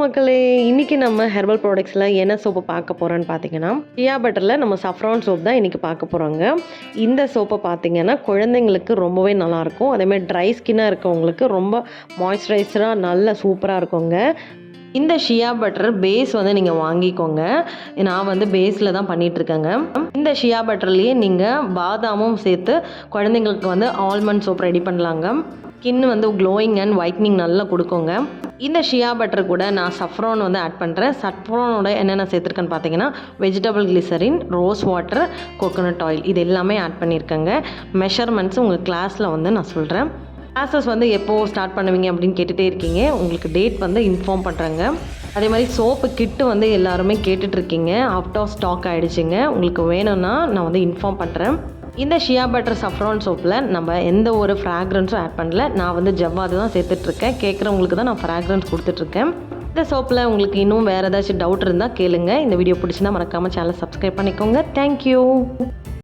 மக்களே! இன்னைக்கு நம்ம ஹெர்பல் ப்ராடக்ட்ஸில என்ன சோப்பு பார்க்க போறோம்ன்னு பார்த்தீங்கன்னா, ஷியா பட்டர்ல நம்ம சஃப்ரான் சோப் தான் இன்னைக்கு பார்க்க போறோங்க. இந்த சோப்ப பார்த்தீங்கன்னா, குழந்தைங்களுக்கு ரொம்பவே நல்லாயிருக்கும். அதேமாதிரி ட்ரை ஸ்கின்னா இருக்கவங்களுக்கு ரொம்ப மாய்ஸ்சரைசரா நல்ல சூப்பரா இருக்குங்க. இந்த ஷியா பட்டர் பேஸ் வந்து நீங்கள் வாங்கிக்கோங்க. நான் வந்து பேஸில் தான் பண்ணிகிட்ருக்கேங்க. இந்த ஷியா பட்டர்லேயே நீங்கள் பாதாமும் சேர்த்து குழந்தைங்களுக்கு வந்து ஆல்மண்ட் சோப் ரெடி பண்ணலாங்க. ஸ்கின் வந்து க்ளோயிங் அண்ட் ஒயிட்னிங் நல்லா கொடுக்குங்க. இந்த ஷியா பட்டர் கூட நான் சஃப்ரான் வந்து ஆட் பண்ணுறேன். சஃப்ரானோட என்னென்ன சேர்த்துருக்கேன்னு பார்த்தீங்கன்னா, vegetable glycerin, rose water, coconut oil இது எல்லாமே ஆட் பண்ணியிருக்கேங்க. மெஷர்மெண்ட்ஸ் உங்கள் கிளாஸில் வந்து நான் சொல்கிறேன். கிளாஸஸ் வந்து எப்போது ஸ்டார்ட் பண்ணுவீங்க அப்படின்னு கேட்டுகிட்டே இருக்கீங்க. உங்களுக்கு டேட் வந்து இன்ஃபார்ம் பண்ணுறேங்க. அதே மாதிரி சோப்பு கிட்டு வந்து எல்லாருமே கேட்டுட்ருக்கீங்க. அவுட் ஆஃப் ஸ்டாக் ஆகிடுச்சிங்க. உங்களுக்கு வேணும்னா நான் வந்து இன்ஃபார்ம் பண்ணுறேன். இந்த ஷியா பட்டர் சஃப்ரான் சோப்பில் நம்ம எந்த ஒரு ஃப்ராக்ரன்ஸும் ஆட் பண்ணல. நான் வந்து ஜவ்வாது தான் சேர்த்துட்ருக்கேன். கேட்குறவங்களுக்கு தான் நான் ஃப்ராக்ரன்ஸ் கொடுத்துட்ருக்கேன். இந்த சோப்பில் உங்களுக்கு இன்னும் வேறு ஏதாச்சும் டவுட் இருந்தால் கேளுங்க. இந்த வீடியோ பிடிச்சிருந்தா மறக்காமல் சேனலை சப்ஸ்கிரைப் பண்ணிக்கோங்க. தேங்க்யூ.